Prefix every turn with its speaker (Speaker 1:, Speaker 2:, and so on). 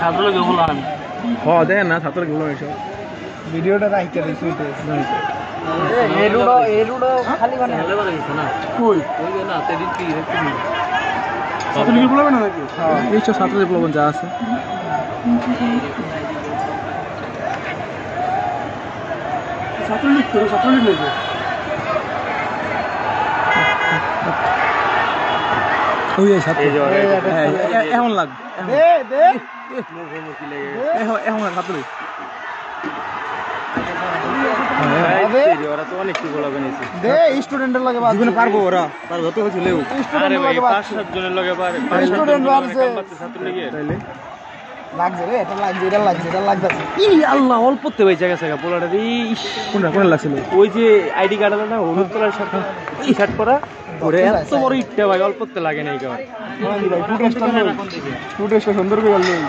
Speaker 1: ছাত্রলীগ বললাম
Speaker 2: হ্যাঁ দেখেন না ছাত্রলীগ বললাম এইসব
Speaker 3: ভিডিওটা রাইখে দিছি এলুডো খালি মানে
Speaker 1: হেলে বারে গেছে না
Speaker 3: কই
Speaker 1: ওই না তেদিন কি
Speaker 3: ছাত্রলীগ বলবে না নাকি
Speaker 2: হ্যাঁ এইসব ছাত্রলীগ বলবেন যা আছে
Speaker 3: ছাত্রলীগ তো ছাত্রলীগ নেই
Speaker 2: ওই ছাত্র এমন লাগ
Speaker 3: দে দে
Speaker 1: মুখোমুখি লেগে
Speaker 2: এমন লাগ ছাত্রলীগ
Speaker 1: ওরা তো অনেক কি বলা বানিয়েছে
Speaker 3: দে স্টুডেন্টের লাগে বাদ
Speaker 2: জীবনে পারবো ওরা পারবো যত কিছু লেও
Speaker 1: আরে ভাই
Speaker 3: স্টুডেন্টের লাগে
Speaker 1: 5-7 জনের লগে পারে
Speaker 3: স্টুডেন্ট বাড়ছে
Speaker 1: ছাত্রলীগের
Speaker 2: তাইলে
Speaker 3: লাগছে রে এটা লাগছে
Speaker 1: ই আল্লাহ অল্পতে বেঁচে গেছে পোলাটা
Speaker 2: কোনটা লাগছিল
Speaker 1: ওই যে আইডি কার্ড আছে না হলুদ কালার সাথে টি শার্ট পরা ওরে এত বড় ইটটা ভাই অল্পতে লাগে না এই কারণে
Speaker 3: ফুটেজটা সুন্দর করে গেল